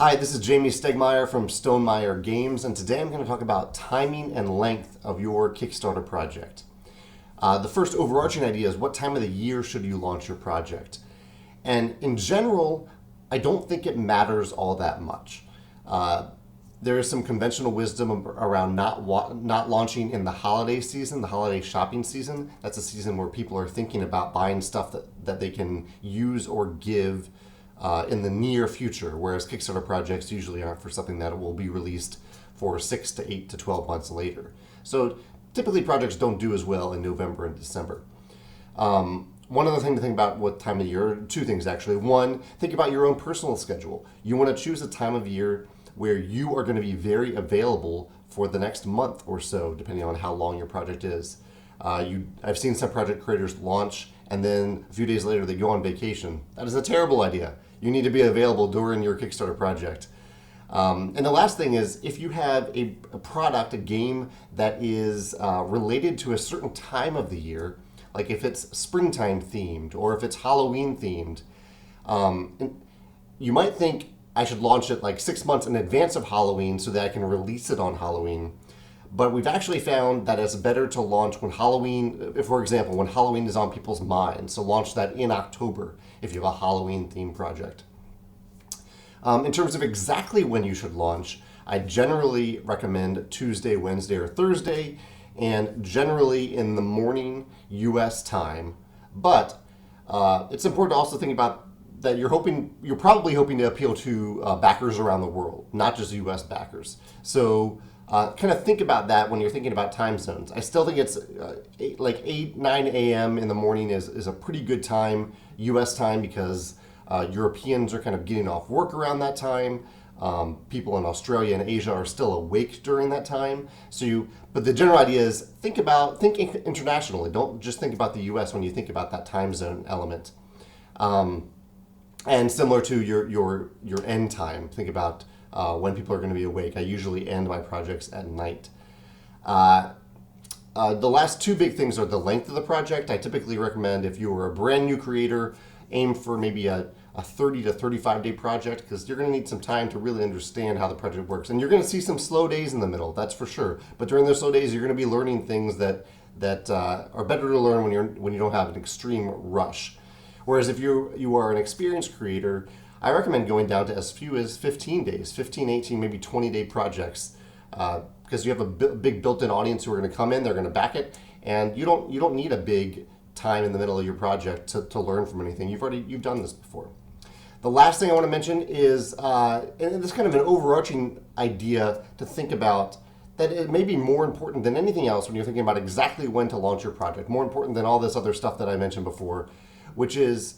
Hi, this is Jamey Stegmeyer from Stonemeyer Games, and today I'm going to talk about timing and length of your Kickstarter project. The first overarching idea is what time of the year should you launch your project? And in general, I don't think it matters all that much. There is some conventional wisdom around not launching in the holiday season, the holiday shopping season. That's a season where people are thinking about buying stuff that they can use or give in the near future, whereas Kickstarter projects usually aren't for something that will be released for 6 to 8 to 12 months later. So typically projects don't do as well in November and December. One other thing to think about what time of year, two things actually. One, think about your own personal schedule. You want to choose a time of year where you are going to be very available for the next month or so, depending on how long your project is. I've seen some project creators launch and then a few days later they go on vacation. That is a terrible idea. You need to be available during your Kickstarter project. And the last thing is, if you have a product, a game that is related to a certain time of the year, like if it's springtime themed or if it's Halloween themed, you might think I should launch it like 6 months in advance of Halloween so that I can release it on Halloween. But we've actually found that it's better to launch when Halloween, for example, when Halloween is on people's minds. So launch that in October if you have a Halloween themed project. In terms of exactly when you should launch, I generally recommend Tuesday, Wednesday, or Thursday, and generally in the morning US time. But it's important to also think about that you're probably hoping to appeal to backers around the world, not just US backers. So kind of think about that when you're thinking about time zones. I still think it's 8, 9 a.m. in the morning is a pretty good time, US time, because Europeans are kind of getting off work around that time. People in Australia and Asia are still awake during that time. But the general idea is think internationally. Don't just think about the US when you think about that time zone element. And similar to your end time, think about when people are going to be awake. I usually end my projects at night. The last two big things are the length of the project. I typically recommend, if you are a brand new creator, aim for maybe a 30 to 35 day project, because you're going to need some time to really understand how the project works. And you're going to see some slow days in the middle, that's for sure. But during those slow days, you're going to be learning things that are better to learn when you don't have an extreme rush. Whereas if you are an experienced creator, I recommend going down to as few as 15 days, 15, 18, maybe 20-day projects, because you have a big built-in audience who are going to come in, they're going to back it, and you don't need a big time in the middle of your project to learn from anything. You've done this before. The last thing I want to mention is, and this is kind of an overarching idea to think about, that it may be more important than anything else when you're thinking about exactly when to launch your project, more important than all this other stuff that I mentioned before, which is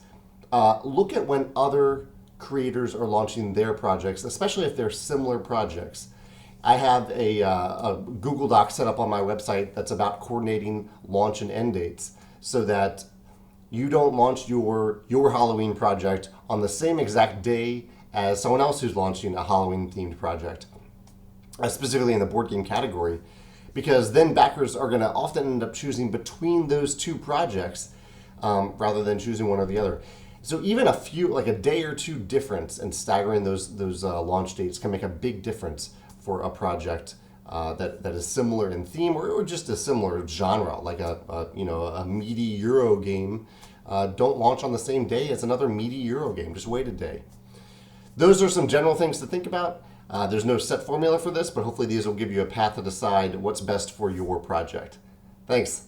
look at when other creators are launching their projects, especially if they're similar projects. I have a Google Doc set up on my website that's about coordinating launch and end dates, so that you don't launch your Halloween project on the same exact day as someone else who's launching a Halloween themed project, specifically in the board game category, because then backers are going to often end up choosing between those two projects rather than choosing one or the other. So even a day or two difference in staggering those launch dates can make a big difference for a project that is similar in theme or just a similar genre, like a meaty Euro game. Don't launch on the same day as another meaty Euro game. Just wait a day. Those are some general things to think about. There's no set formula for this, but hopefully these will give you a path to decide what's best for your project. Thanks.